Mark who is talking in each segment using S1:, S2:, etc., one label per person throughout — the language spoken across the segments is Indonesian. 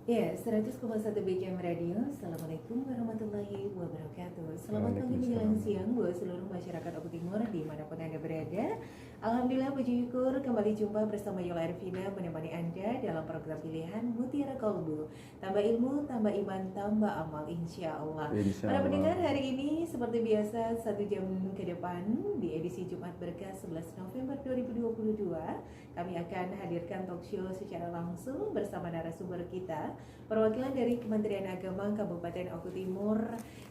S1: Ya, 100,1 BKM Radio. Assalamualaikum warahmatullahi wabarakatuh. Selamat pagi menjelang siang buat seluruh masyarakat Oku Timur dimanapun Anda berada. Alhamdulillah, puji syukur kembali jumpa bersama Yola Arvina menemani Anda dalam program pilihan Mutiara Kolbu. Tambah ilmu, tambah iman, tambah amal, insya Allah. Para pendengar, hari ini seperti biasa 1 jam ke depan di edisi Jumat Berkah 11 November 2022 kami akan hadirkan talk show secara langsung bersama narasumber kita, perwakilan dari Kementerian Agama Kabupaten Oku Timur,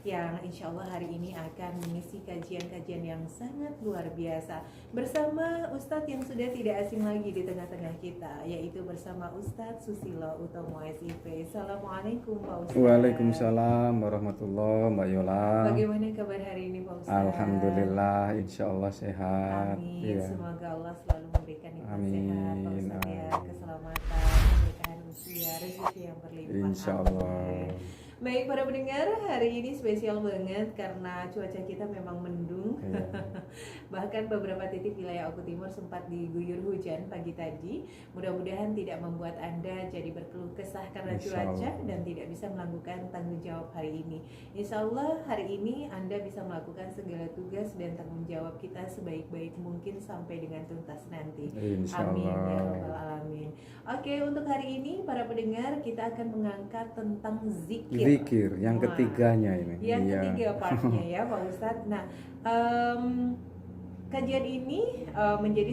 S1: yang insya Allah hari ini akan mengisi kajian-kajian yang sangat luar biasa bersama Ustadz yang sudah tidak asing lagi di tengah-tengah kita, yaitu bersama Ustadz Susilo Utomo SIP. Assalamualaikum Pak Ustadz.
S2: Waalaikumsalam warahmatullahi Mbak Yola.
S1: Bagaimana kabar hari ini Pak Ustadz?
S2: Alhamdulillah, insya Allah sehat.
S1: Amin.
S2: Ya.
S1: Semoga Allah selalu memberikan nikmat sehat, Pak Ustadz, ya, keselamatan, keberkahan usia, rezeki yang berlimpah.
S2: Insya Allah.
S1: Baik para pendengar, hari ini spesial banget karena cuaca kita memang mendung. Bahkan beberapa titik wilayah Oku Timur sempat diguyur hujan pagi tadi. Mudah-mudahan tidak membuat Anda jadi berkeluh kesah karena cuaca dan tidak bisa melakukan tanggung jawab hari ini. Insya Allah hari ini Anda bisa melakukan segala tugas dan tanggung jawab kita sebaik-baik mungkin sampai dengan tuntas nanti. Amin ya rabbal alamin. Oke, untuk hari ini para pendengar kita akan mengangkat tentang zikir
S2: Yang ketiganya ini.
S1: Yang ketiga partnya ya Pak Ustadz. Nah, kajian ini menjadi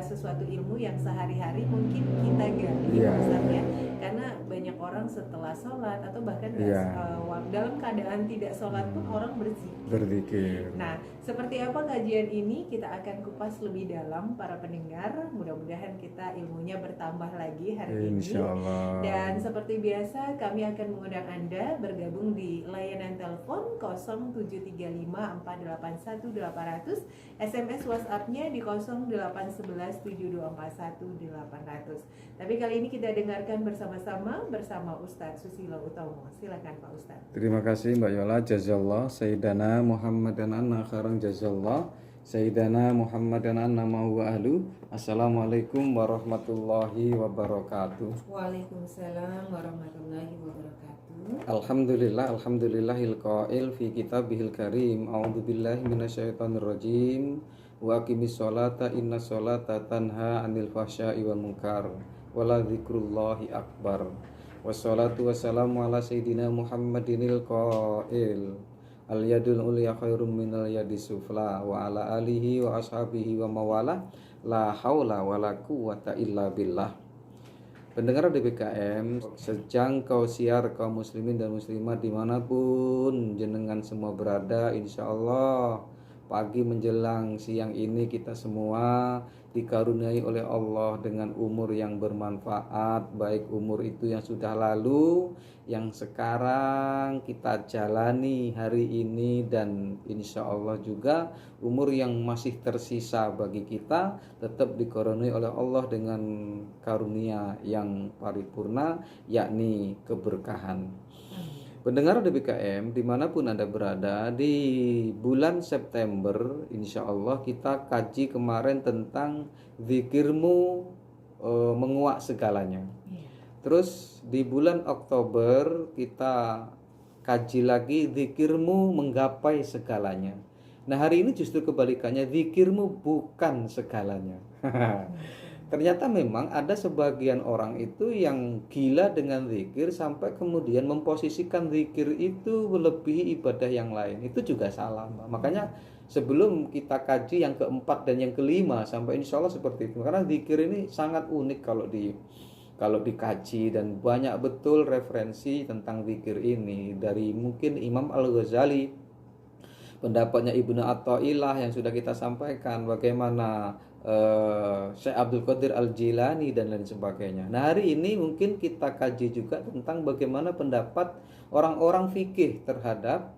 S1: sesuatu ilmu yang sehari-hari mungkin kita gali Pak Ustadz ya. Karena banyak orang setelah sholat atau bahkan dalam keadaan tidak sholat pun orang berzikir. Nah, seperti apa kajian ini kita akan kupas lebih dalam para pendengar. Mudah-mudahan kita ilmunya bertambah lagi hari ini. Dan seperti biasa kami akan mengundang Anda bergabung di layanan telepon 0735481800, SMS WhatsApp-nya di 08117241 Tapi kali ini kita dengarkan bersama-sama bersama Ustadz Susilo Utomo. Silakan Pak Ustadz.
S2: Terima kasih Mbak Yola. Jazallah Sayyidana Muhammad dan anna khairang jazallah Sayyidana Muhammad dan anna ma'hu ahlu. Assalamualaikum warahmatullahi wabarakatuh.
S1: Waalaikumsalam warahmatullahi wabarakatuh.
S2: Alhamdulillahil qail fi kitabihil karim. A'udzubillahi minasyaitonir rajim. Wa aqimis sholata inna sholata tanha 'anil fahsya'i wal munkar. Wala dzikrullahi akbar. Wassalatu wassalamu ala sayyidina Muhammadinil qail. Al yadul ulya khairum minal yadis sufla wa ala alihi wa ashabihi wa mawala la haula wala quwata illa billah. Pendengar DBKM, sejangkau siar kaum muslimin dan muslimat dimanapun jenengan semua berada, insya Allah pagi menjelang siang ini kita semua dikaruniai oleh Allah dengan umur yang bermanfaat, baik umur itu yang sudah lalu, yang sekarang kita jalani hari ini, dan insya Allah juga umur yang masih tersisa bagi kita tetap dikaruniai oleh Allah dengan karunia yang paripurna, yakni keberkahan. Pendengar DBKM dimanapun Anda berada, di bulan September insya Allah kita kaji kemarin tentang zikirmu menguak segalanya. Terus di bulan Oktober kita kaji lagi zikirmu menggapai segalanya. Nah hari ini justru kebalikannya, zikirmu bukan segalanya. Ternyata memang ada sebagian orang itu yang gila dengan zikir sampai kemudian memposisikan zikir itu melebihi ibadah yang lain. Itu juga salah, Mbak. Makanya sebelum kita kaji yang keempat dan yang kelima sampai insya Allah seperti itu. Karena zikir ini sangat unik kalau dikaji, dan banyak betul referensi tentang zikir ini dari mungkin Imam Al-Ghazali, pendapatnya Ibnu Athaillah yang sudah kita sampaikan, bagaimana Syekh Abdul Qadir Al-Jilani dan lain sebagainya. Nah hari ini mungkin kita kaji juga tentang bagaimana pendapat orang-orang fikih terhadap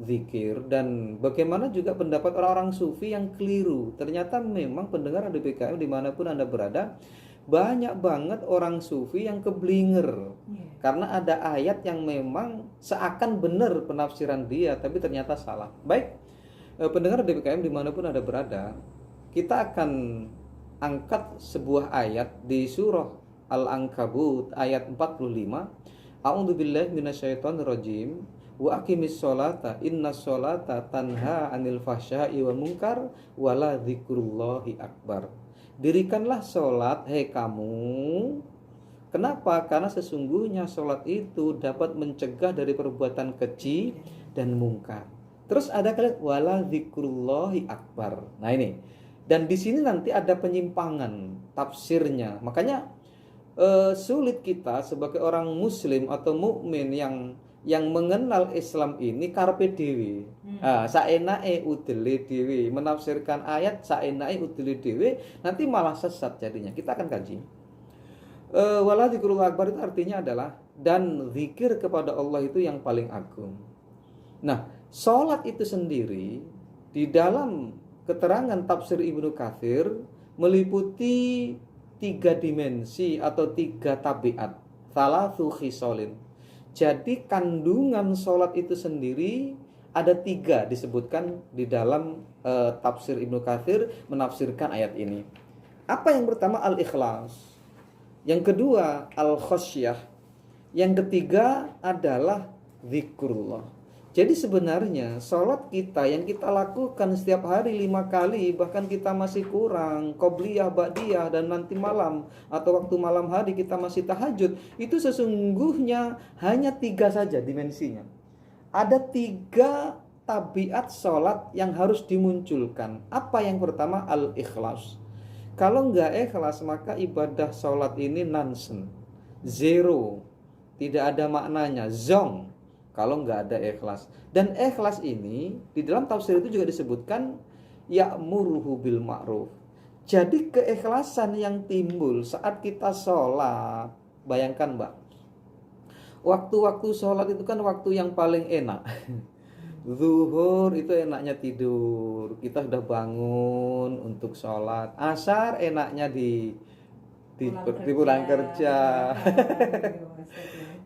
S2: zikir, dan bagaimana juga pendapat orang-orang sufi yang keliru. Ternyata memang pendengar DBKM dimanapun Anda berada, banyak banget orang sufi yang keblinger karena ada ayat yang memang seakan benar penafsiran dia, tapi ternyata salah. Baik, pendengar DBKM dimanapun Anda berada, kita akan angkat sebuah ayat di surah Al-Ankabut ayat 45. A'udzubillahi minasyaitonirrajim. Wa aqimis sholata innas sholata tanha 'anil fahsya'i wal munkar wala dzikrullahi akbar. Dirikanlah sholat, hei kamu. Kenapa? Karena sesungguhnya sholat itu dapat mencegah dari perbuatan keji dan mungkar. Terus ada kalimat wala dzikrullahi akbar. Nah ini. Dan di sini nanti ada penyimpangan tafsirnya. Makanya sulit kita sebagai orang muslim atau mukmin yang mengenal Islam ini karpe dewi. Saenake udele dewi, menafsirkan ayat saenake udele dewi, nanti malah sesat jadinya. Kita akan kaji. Wala dzikrullah akbar itu artinya adalah dan zikir kepada Allah itu yang paling agung. Nah, sholat itu sendiri di dalam keterangan tafsir Ibnu Katsir meliputi 3 dimensi atau 3 tabiat. Thalathu khisalin. Jadi kandungan sholat itu sendiri ada 3 disebutkan di dalam tafsir Ibnu Katsir menafsirkan ayat ini. Apa yang pertama? Al-ikhlas. Yang kedua al-khasyah. Yang ketiga adalah zikrullah. Jadi sebenarnya sholat kita yang kita lakukan setiap hari 5 kali, bahkan kita masih kurang, qobliyah, ba'diyah, dan nanti malam atau waktu malam hari kita masih tahajud, itu sesungguhnya hanya 3 saja dimensinya. Ada 3 tabiat sholat yang harus dimunculkan. Apa yang pertama? Al-ikhlas. Kalau nggak ikhlas maka ibadah sholat ini nonsense, zero, tidak ada maknanya, zong, kalau nggak ada ikhlas. Dan ikhlas ini di dalam tafsir itu juga disebutkan ya'muruhu bil ma'ruf. Jadi keikhlasan yang timbul saat kita sholat, bayangkan Mbak, waktu-waktu sholat itu kan waktu yang paling enak. Zuhur itu enaknya tidur, kita sudah bangun untuk sholat. Asar enaknya di pulang kerja.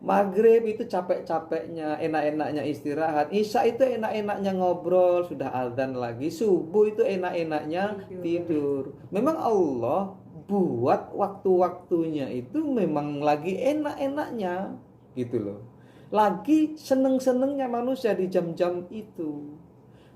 S2: Maghrib itu capek-capeknya, enak-enaknya istirahat. Isya itu enak-enaknya ngobrol, sudah azan lagi. Subuh itu enak-enaknya tidur. Memang Allah buat waktu-waktunya itu memang lagi enak-enaknya gitu loh. Lagi seneng-senengnya manusia di jam-jam itu.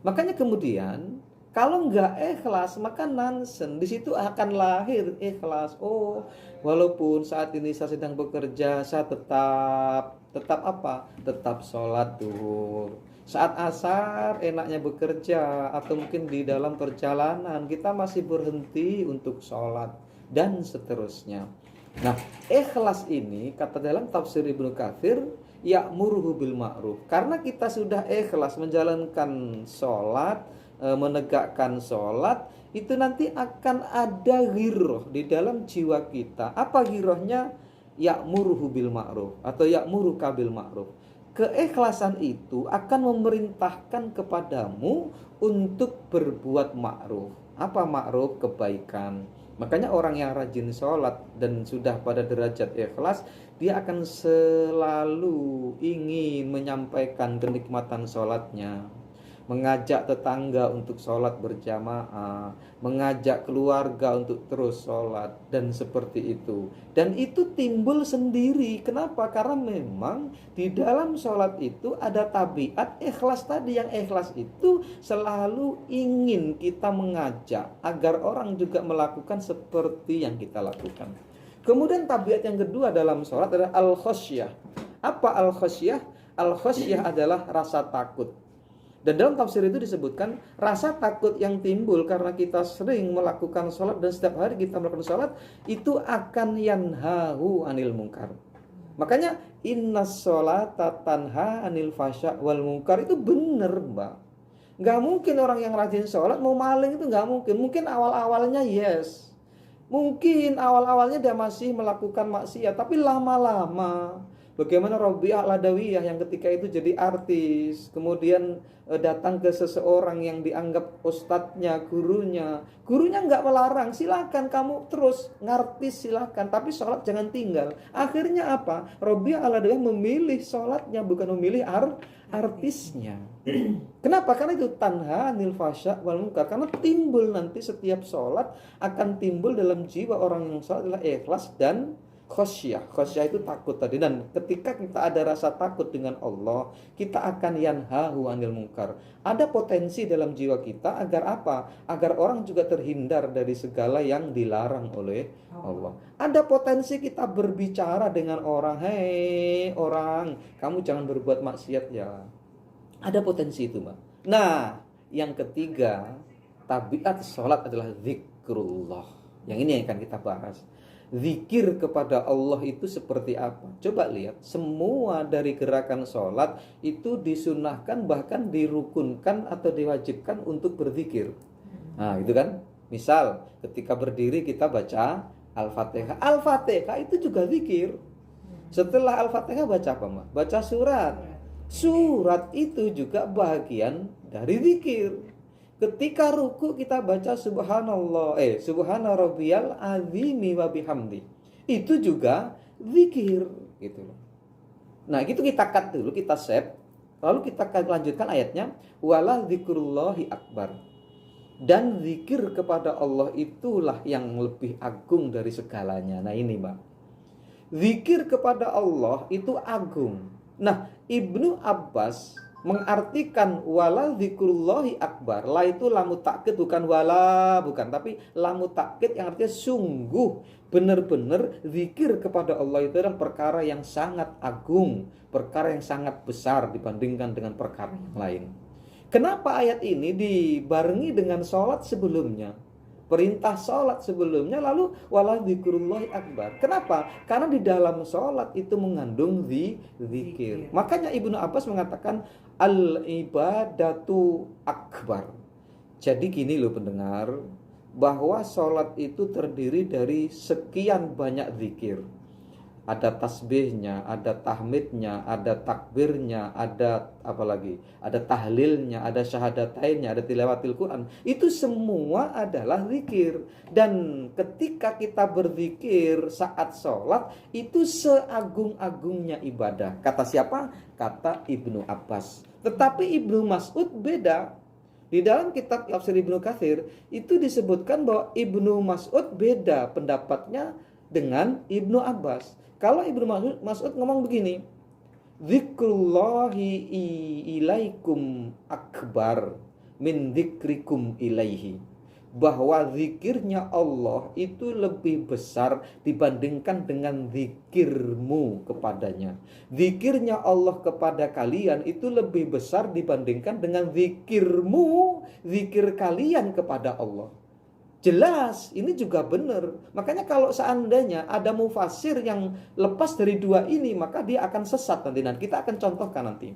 S2: Makanya kemudian kalau nggak ikhlas maka nonsen. Di situ akan lahir ikhlas. Oh, walaupun saat ini saya sedang bekerja, saya tetap apa? Tetap sholat duhur. Saat asar enaknya bekerja atau mungkin di dalam perjalanan kita masih berhenti untuk sholat dan seterusnya. Nah, ikhlas ini kata dalam tafsir Ibnu Katsir ya'muruhu bil ma'ruf. Karena kita sudah ikhlas menjalankan sholat, menegakkan sholat, itu nanti akan ada ghirrah di dalam jiwa kita. Apa ghirrahnya? Ya'muruhu bil ma'ruf atau ya'muruka bil ma'ruf. Keikhlasan itu akan memerintahkan kepadamu untuk berbuat ma'ruf. Apa ma'ruf? Kebaikan. Makanya orang yang rajin sholat dan sudah pada derajat ikhlas, dia akan selalu ingin menyampaikan kenikmatan sholatnya, mengajak tetangga untuk sholat berjamaah, mengajak keluarga untuk terus sholat, dan seperti itu. Dan itu timbul sendiri. Kenapa? Karena memang di dalam sholat itu ada tabiat ikhlas tadi. Yang ikhlas itu selalu ingin kita mengajak agar orang juga melakukan seperti yang kita lakukan. Kemudian tabiat yang kedua dalam sholat adalah al-khasyah. Apa al-khasyah? Al-khasyah adalah rasa takut. Dan dalam tafsir itu disebutkan rasa takut yang timbul karena kita sering melakukan sholat dan setiap hari kita melakukan sholat itu akan yanhahu anil munkar. Makanya innas sholata tanha anil fasya wal munkar itu benar Mbak. Gak mungkin orang yang rajin sholat mau maling, itu gak mungkin. Mungkin awal-awalnya yes, mungkin awal-awalnya dia masih melakukan maksiat, tapi lama-lama bagaimana Rabi'ah al-Adawiyah yang ketika itu jadi artis, kemudian datang ke seseorang yang dianggap ustadznya, gurunya nggak melarang, silakan kamu terus ngartis silakan, tapi sholat jangan tinggal. Akhirnya apa? Rabi'ah al-Adawiyah memilih sholatnya, bukan memilih artisnya. Kenapa? Karena itu tanha anil fasya wal munkar. Karena timbul nanti setiap sholat akan timbul dalam jiwa orang yang sholat adalah ikhlas dan Khosyah itu takut tadi. Dan ketika kita ada rasa takut dengan Allah, kita akan yanhahu anil munkar. Ada potensi dalam jiwa kita agar apa? Agar orang juga terhindar dari segala yang dilarang oleh Allah. Ada potensi kita berbicara dengan orang, hei orang, kamu jangan berbuat maksiat ya. Ada potensi itu, Mbak. Nah, yang ketiga, tabiat sholat adalah zikrullah. Yang ini yang akan kita bahas. Zikir kepada Allah itu seperti apa? Coba lihat, semua dari gerakan sholat itu disunahkan, bahkan dirukunkan atau diwajibkan untuk berzikir. Nah, itu kan. Misal, ketika berdiri kita baca Al-Fatihah. Al-Fatihah itu juga zikir. Setelah Al-Fatihah baca apa, Mbak? Baca surat. Surat itu juga bagian dari zikir. Ketika ruku kita baca subhanallah, subhana rabbiyal azimi wa bihamdi. Itu juga zikir gitu loh. Nah, itu kita cut dulu, kita save. Lalu kita lanjutkan ayatnya, wala dzikrullahi akbar. Dan zikir kepada Allah itulah yang lebih agung dari segalanya. Nah, ini, Mbak. Zikir kepada Allah itu agung. Nah, Ibnu Abbas mengartikan wala dzikrullahi akbar. La itu lamu takkid, bukan wala, bukan, tapi lamu takkid yang artinya sungguh, benar-benar zikir kepada Allah itu adalah perkara yang sangat agung, perkara yang sangat besar dibandingkan dengan perkara yang lain. Kenapa ayat ini dibarengi dengan sholat sebelumnya? Perintah sholat sebelumnya, lalu wala dzikrullahi akbar. Kenapa? Karena di dalam sholat itu mengandung zikir. Makanya Ibnu Abbas mengatakan al-ibadatu akbar. Jadi gini loh pendengar, bahwa sholat itu terdiri dari sekian banyak zikir. Ada tasbihnya, ada tahmidnya, ada takbirnya, ada apa lagi? Ada tahlilnya, ada syahadatainnya, ada tilawatil Quran. Itu semua adalah zikir. Dan ketika kita berzikir saat sholat, itu seagung-agungnya ibadah. Kata siapa? Kata Ibnu Abbas. Tetapi Ibnu Mas'ud beda. Di dalam kitab Tafsir Ibnu Katsir itu disebutkan bahwa Ibnu Mas'ud beda pendapatnya dengan Ibnu Abbas. Kalau Ibnu Mas'ud ngomong begini, zikrullahi ilaikum akbar min zikrikum ilaihi. Bahwa zikirnya Allah itu lebih besar dibandingkan dengan zikirmu kepadanya. Zikirnya Allah kepada kalian itu lebih besar dibandingkan dengan zikirmu, zikir kalian kepada Allah. Jelas, ini juga benar. Makanya kalau seandainya ada mufasir yang lepas dari dua ini, maka dia akan sesat nanti. Dan kita akan contohkan nanti.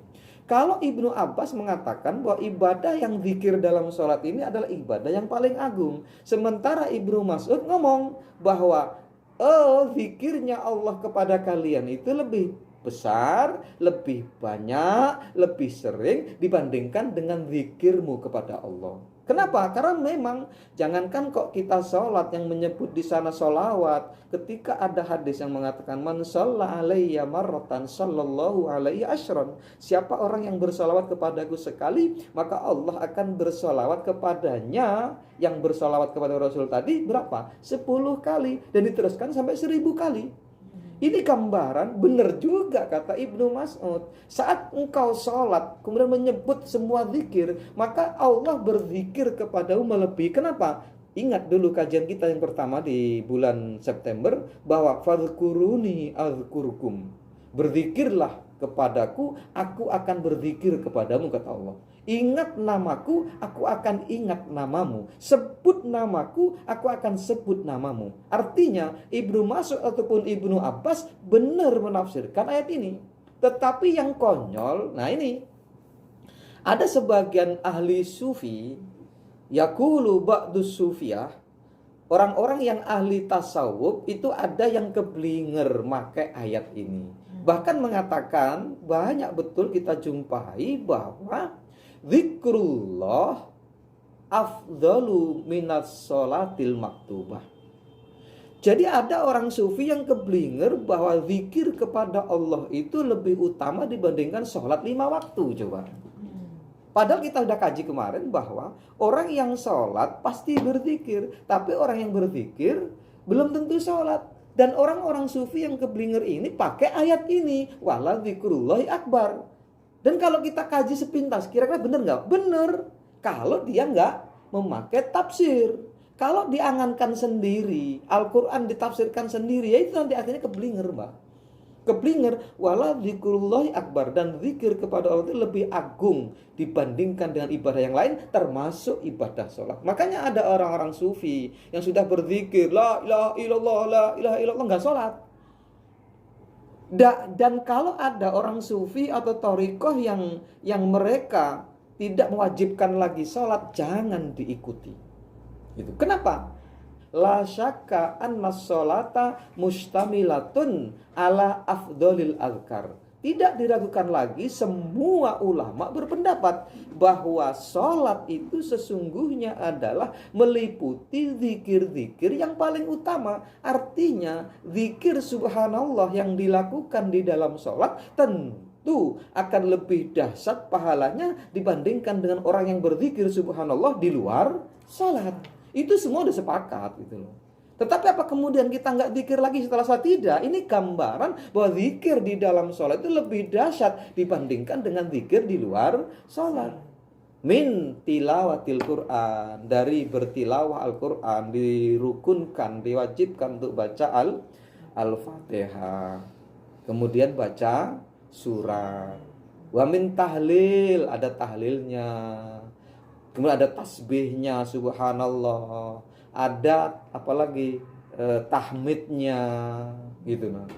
S2: Kalau Ibnu Abbas mengatakan bahwa ibadah yang zikir dalam sholat ini adalah ibadah yang paling agung. Sementara Ibnu Mas'ud ngomong bahwa zikirnya Allah kepada kalian itu lebih besar, lebih banyak, lebih sering dibandingkan dengan zikirmu kepada Allah. Kenapa? Karena memang jangankan kok kita sholat yang menyebut di sana sholawat, ketika ada hadis yang mengatakan man shalla alayya marratan sallallahu alaihi asyran. Siapa orang yang bersolawat kepadaku sekali, maka Allah akan bersolawat kepadanya. Yang bersolawat kepada Rasul tadi berapa? 10 kali. Dan diteruskan sampai 1000 kali. Ini gambaran, benar juga kata Ibnu Mas'ud. Saat engkau sholat, kemudian menyebut semua zikir, maka Allah berzikir kepadamu melebihi. Kenapa? Ingat dulu kajian kita yang pertama di bulan September, bahwa fadhkuruni azkurkum. Berzikirlah kepadaku, aku akan berzikir kepadamu, kata Allah. Ingat namaku, aku akan ingat namamu. Sebut namaku, aku akan sebut namamu. Artinya Ibnu Mas'ud ataupun Ibnu Abbas benar menafsirkan ayat ini. Tetapi yang konyol, nah ini, ada sebagian ahli sufi, yaqulu ba'dus sufiyah, orang-orang yang ahli tasawuf itu ada yang keblinger pakai ayat ini. Bahkan mengatakan, banyak betul kita jumpai bahwa zikrullah afdalu minas sholatil maktubah. Jadi ada orang sufi yang keblinger bahwa zikir kepada Allah itu lebih utama dibandingkan sholat 5 waktu. Coba. Padahal kita sudah kaji kemarin bahwa orang yang sholat pasti berzikir. Tapi orang yang berzikir belum tentu sholat. Dan orang-orang sufi yang keblinger ini pakai ayat ini, wala dzikrullahi akbar. Dan kalau kita kaji sepintas, kira-kira benar nggak? Benar. Kalau dia nggak memakai tafsir. Kalau diangankan sendiri, Al-Quran ditafsirkan sendiri, ya itu nanti akhirnya keblinger, Mbak. Keblinger, wala dzikrullahi akbar. Dan zikir kepada Allah itu lebih agung dibandingkan dengan ibadah yang lain, termasuk ibadah sholat. Makanya ada orang-orang sufi yang sudah berzikir, la ilaha illallah, la ilaha illallah, nggak sholat. Dan kalau ada orang sufi atau thariqah yang mereka tidak mewajibkan lagi sholat, jangan diikuti. Gitu. Kenapa? La syakka anna sholata mustamilatun ala afdolil azkar. Tidak diragukan lagi, semua ulama berpendapat bahwa sholat itu sesungguhnya adalah meliputi zikir-zikir yang paling utama. Artinya zikir subhanallah yang dilakukan di dalam sholat tentu akan lebih dahsyat pahalanya dibandingkan dengan orang yang berzikir subhanallah di luar sholat. Itu semua udah sepakat gitu loh. Tetapi apa kemudian kita nggak zikir lagi setelah sholat? Tidak. Ini gambaran bahwa zikir di dalam sholat itu lebih dahsyat dibandingkan dengan zikir di luar sholat. Min tilawatil Quran, dari bertilawah Al-Quran, dirukunkan, diwajibkan untuk baca Al-Fatihah. Kemudian baca surat. Wa min tahlil, ada tahlilnya. Kemudian ada tasbihnya, subhanallah. Ada apalagi tahmidnya gitu nah.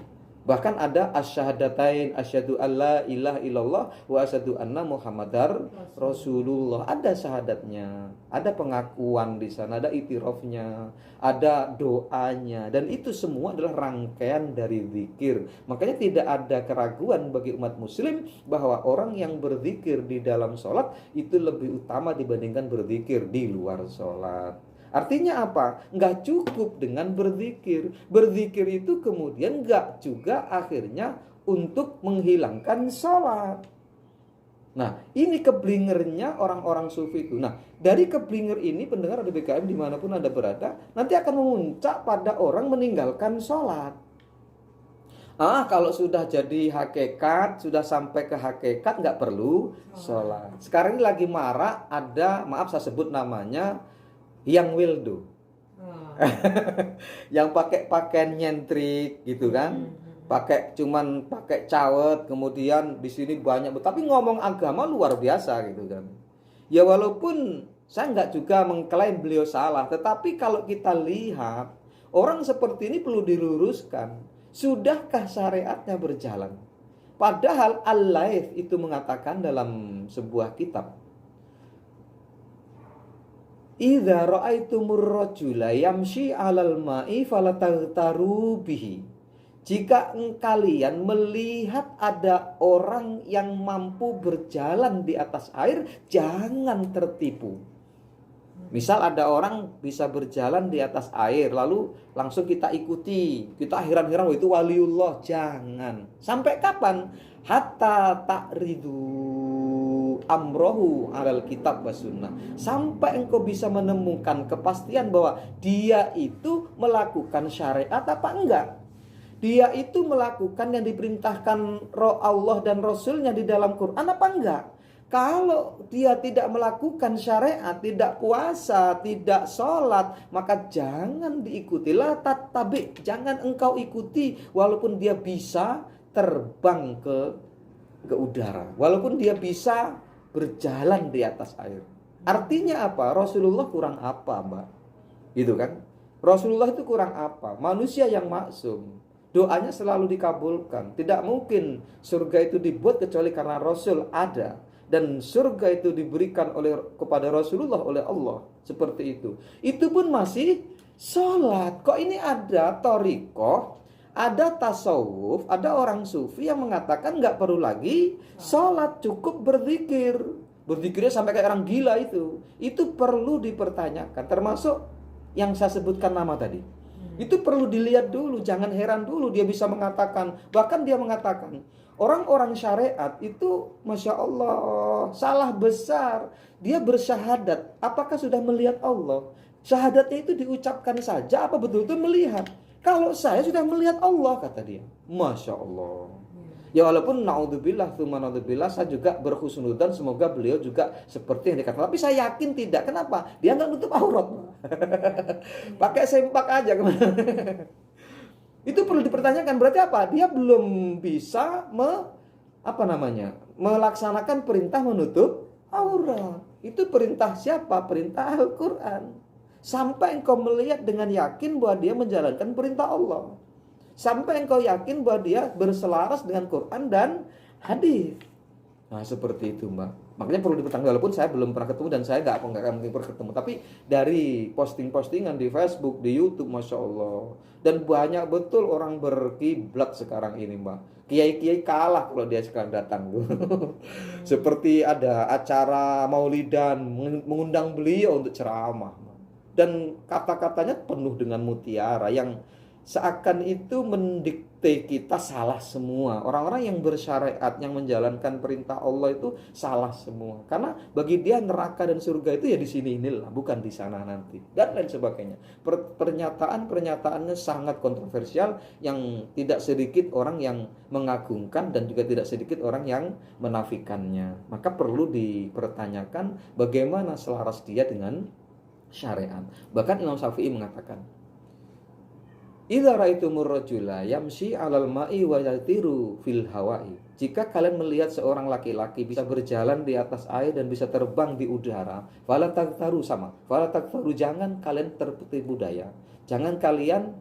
S2: Bahkan ada asyhadatain, asyhadu alla ilaha illallah wa asyhadu anna muhammadar rasulullah. Ada syahadatnya, ada pengakuan di sana, ada itirafnya, ada doanya, dan itu semua adalah rangkaian dari zikir. Makanya tidak ada keraguan bagi umat muslim bahwa orang yang berzikir di dalam sholat itu lebih utama dibandingkan berzikir di luar sholat. Artinya apa? Nggak cukup dengan berzikir. Berzikir itu kemudian nggak juga akhirnya untuk menghilangkan sholat. Nah, ini keblingernya orang-orang sufi itu. Nah, dari keblinger ini pendengar di BKM dimanapun Anda berada, nanti akan memuncak pada orang meninggalkan sholat. Kalau sudah jadi hakikat, sudah sampai ke hakikat, nggak perlu sholat. Sekarang ini lagi marak ada, maaf saya sebut namanya, yang wildo, yang pakai pakaian nyentrik gitu kan, cuman pakai cawet, kemudian di sini banyak, tapi ngomong agama luar biasa gitu kan. Ya walaupun saya nggak juga mengklaim beliau salah, tetapi kalau kita lihat orang seperti ini perlu diluruskan. Sudahkah syariatnya berjalan? Padahal Al-Laits itu mengatakan dalam sebuah kitab, idza ra'aitumur rajula yamshi 'alal ma'i falatartaru bihi. Jika kalian melihat ada orang yang mampu berjalan di atas air, jangan tertipu. Misal ada orang bisa berjalan di atas air, lalu langsung kita ikuti, kita heran-heran, itu waliullah. Jangan. Sampai kapan? Hatta ta'ridu amrohu alal kitab wa sunnah. Sampai engkau bisa menemukan kepastian bahwa dia itu melakukan syariat apa enggak. Dia itu melakukan yang diperintahkan Allah dan Rasulnya di dalam Quran apa enggak. Kalau dia tidak melakukan syariat, tidak puasa, tidak sholat, maka jangan diikutilah tattabi. Jangan engkau ikuti walaupun dia bisa terbang ke udara, walaupun dia bisa berjalan di atas air. Artinya apa? Rasulullah kurang apa, Mbak? Gitu kan? Rasulullah itu kurang apa? Manusia yang maksum. Doanya selalu dikabulkan. Tidak mungkin surga itu dibuat kecuali karena Rasul ada. Dan surga itu diberikan kepada Rasulullah oleh Allah. Seperti itu. Itu pun masih sholat. Kok ini ada thariqah, ada tasawuf, ada orang sufi yang mengatakan nggak perlu lagi sholat, cukup berzikir. Berzikirnya sampai kayak orang gila itu. Itu perlu dipertanyakan. Termasuk yang saya sebutkan nama tadi. Itu perlu dilihat dulu, jangan heran dulu dia bisa mengatakan. Bahkan dia mengatakan, orang-orang syariat itu Masya Allah, salah besar. Dia bersyahadat, apakah sudah melihat Allah? Syahadatnya itu diucapkan saja, apa betul-betul melihat? Kalau saya sudah melihat Allah, kata dia. Masya Allah. Ya walaupun naudzubillah, saya juga berhusnudzon semoga beliau juga seperti yang dikatakan. Tapi saya yakin tidak. Kenapa? Dia nggak nutup aurat. Pakai sempak aja kemana. Itu perlu dipertanyakan. Berarti apa? Dia belum bisa melaksanakan perintah menutup aurat. Itu perintah siapa? Perintah Al-Quran. Sampai engkau melihat dengan yakin bahwa dia menjalankan perintah Allah. Sampai engkau yakin bahwa dia berselaras dengan Quran dan hadis. Nah seperti itu Mbak. Makanya perlu dipertanyakan, walaupun saya belum pernah ketemu dan saya nggak akan mungkin pernah ketemu. Tapi dari posting-postingan di Facebook, di YouTube, Masya Allah. Dan banyak betul orang berkiblat sekarang ini Mbak. Kiai-kiai kalah kalau dia sekarang datang. Seperti ada acara maulidan, mengundang beliau untuk ceramah. Dan kata-katanya penuh dengan mutiara yang seakan itu mendikte kita salah semua. Orang-orang yang bersyariat, yang menjalankan perintah Allah itu salah semua. Karena bagi dia neraka dan surga itu ya di sini inilah, bukan di sana nanti. Dan lain sebagainya. Pernyataan-pernyataannya sangat kontroversial yang tidak sedikit orang yang mengagungkan dan juga tidak sedikit orang yang menafikannya. Maka perlu dipertanyakan bagaimana selaras dia dengan syariat. Bahkan Imam Syafi'i mengatakan, idza ra'aitumur rajula yamshi 'alal ma'i wa yatiru fil hawa'i. Jika kalian melihat seorang laki-laki bisa berjalan di atas air dan bisa terbang di udara, fala taktaru jangan kalian tertipu daya. Jangan kalian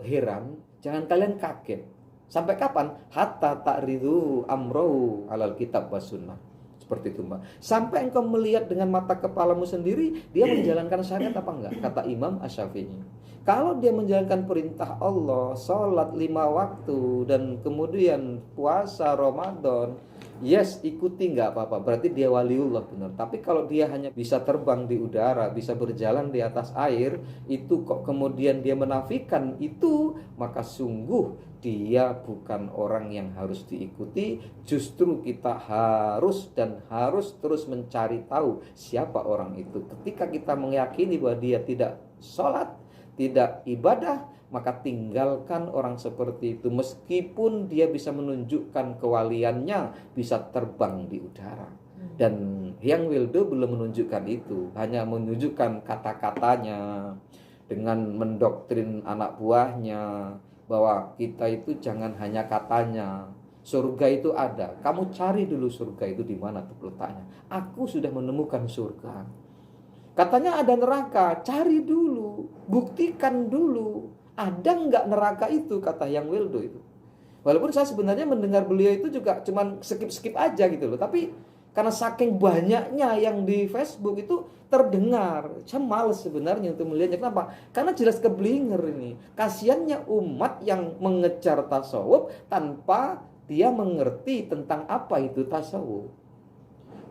S2: heran, jangan kalian kaget. Sampai kapan? Hatta ta'ridu amrohu 'alal kitab was sunnah. Seperti itu Mbak. Sampai engkau melihat dengan mata kepalamu sendiri dia menjalankan syariat apa enggak? Kata Imam Asy-Syafi'i. Kalau dia menjalankan perintah Allah, sholat 5 waktu dan kemudian puasa Ramadan, yes, ikuti nggak apa-apa. Berarti dia waliullah benar. Tapi kalau dia hanya bisa terbang di udara, bisa berjalan di atas air, itu kok kemudian dia menafikan itu, maka sungguh dia bukan orang yang harus diikuti. Justru kita harus terus mencari tahu siapa orang itu. Ketika kita meyakini bahwa dia tidak sholat, tidak ibadah, maka tinggalkan orang seperti itu. Meskipun dia bisa menunjukkan kewaliannya, bisa terbang di udara. Dan Hyang Wildo belum menunjukkan itu, hanya menunjukkan kata-katanya dengan mendoktrin anak buahnya bahwa kita itu jangan hanya katanya. Surga itu ada. Kamu cari dulu surga itu di mana letaknya. Aku sudah menemukan surga. Katanya ada neraka, cari dulu, buktikan dulu. Ada nggak neraka itu, kata Hyang Wildo itu. Walaupun saya sebenarnya mendengar beliau itu juga cuman skip-skip aja gitu loh. Tapi karena saking banyaknya yang di Facebook itu terdengar, saya males sebenarnya untuk melihatnya. Kenapa? Karena jelas keblinger ini. Kasiannya umat yang mengejar tasawuf tanpa dia mengerti tentang apa itu tasawuf.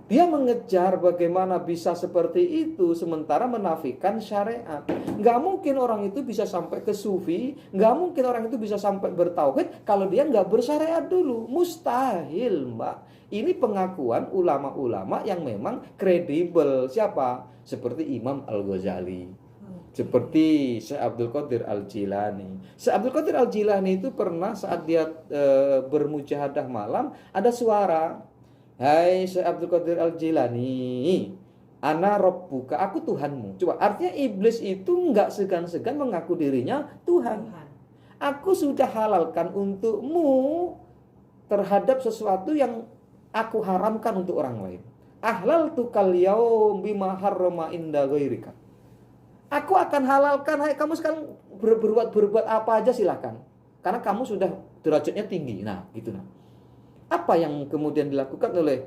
S2: Dia mengejar bagaimana bisa seperti itu sementara menafikan syariat. Nggak mungkin orang itu bisa sampai ke sufi, nggak mungkin orang itu bisa sampai bertauhid kalau dia nggak bersyariat dulu. Mustahil, Mbak. Ini pengakuan ulama-ulama yang memang kredibel. Siapa? Seperti Imam Al-Ghazali, seperti Syekh Abdul Qadir Al-Jilani. Syekh Abdul Qadir Al-Jilani itu pernah saat dia bermujahadah malam, ada suara, hai Syekh Abdul Qadir Al-Jilani, ana rabbuka, aku Tuhanmu. Coba, artinya iblis itu enggak segan-segan mengaku dirinya Tuhan. Aku sudah halalkan untukmu terhadap sesuatu yang aku haramkan untuk orang lain. Ahlal tukal yaum bima harrama inda ghairika. Aku akan halalkan, hai kamu sekarang berbuat apa aja silakan. Karena kamu sudah derajatnya tinggi. Nah, gitu nah. Apa yang kemudian dilakukan oleh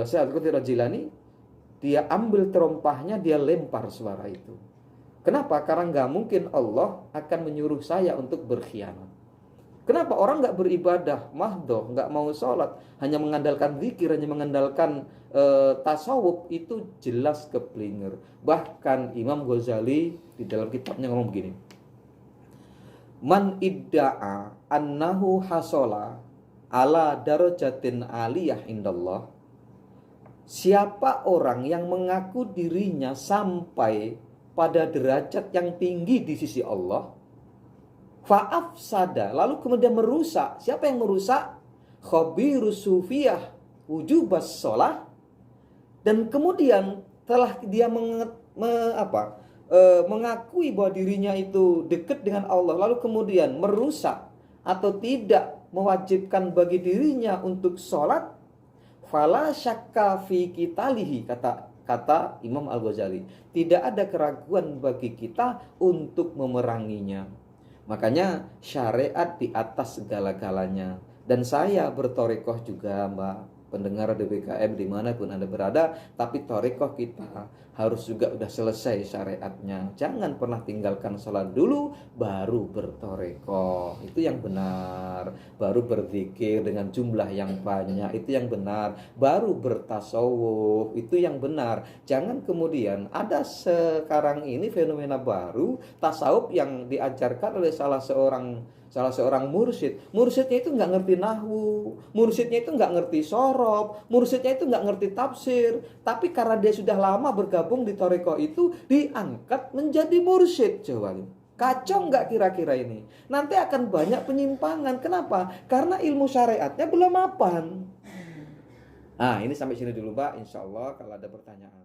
S2: Syekh Abdul Qadir Al-Jilani? Dia ambil terompahnya, dia lempar suara itu. Kenapa? Karena nggak mungkin Allah akan menyuruh saya untuk berkhianat. Kenapa? Orang nggak beribadah mahdoh, nggak mau sholat, hanya mengandalkan zikir, hanya mengandalkan tasawuf, itu jelas keblinger. Bahkan Imam Ghazali di dalam kitabnya ngomong begini, man idda'a annahu hasola ala darajatin aliyah indallah. Siapa orang yang mengaku dirinya sampai pada derajat yang tinggi di sisi Allah, Fa'afsada, lalu kemudian merusak. Siapa yang merusak? Khabirus sufiyah wujubas sholah. Dan kemudian telah dia mengakui bahwa dirinya itu dekat dengan Allah, lalu kemudian merusak atau tidak mewajibkan bagi dirinya untuk sholat, fala syakka fi qitalihi, kata Imam Al-Ghazali, tidak ada keraguan bagi kita untuk memeranginya. Makanya syariat di atas segala-galanya. Dan saya bertorekoh juga, Mbak, pendengar DBKM dimanapun Anda berada, tapi torekoh kita harus juga udah selesai syariatnya. Jangan pernah tinggalkan sholat dulu baru bertorekoh, itu yang benar. Baru berzikir dengan jumlah yang banyak, itu yang benar. Baru bertasawuf, itu yang benar. Jangan kemudian ada sekarang ini fenomena baru tasawuf yang diajarkan oleh salah seorang mursyidnya itu nggak ngerti nahwu, mursyidnya itu nggak ngerti sorob, mursyidnya itu nggak ngerti tafsir, tapi karena dia sudah lama bergabung di toreko itu, diangkat menjadi mursyid. Coba, kacau nggak kira-kira ini? Nanti akan banyak penyimpangan. Kenapa? Karena ilmu syariatnya belum mapan. Nah, ini sampai sini dulu, Mbak. Insya Allah kalau ada pertanyaan.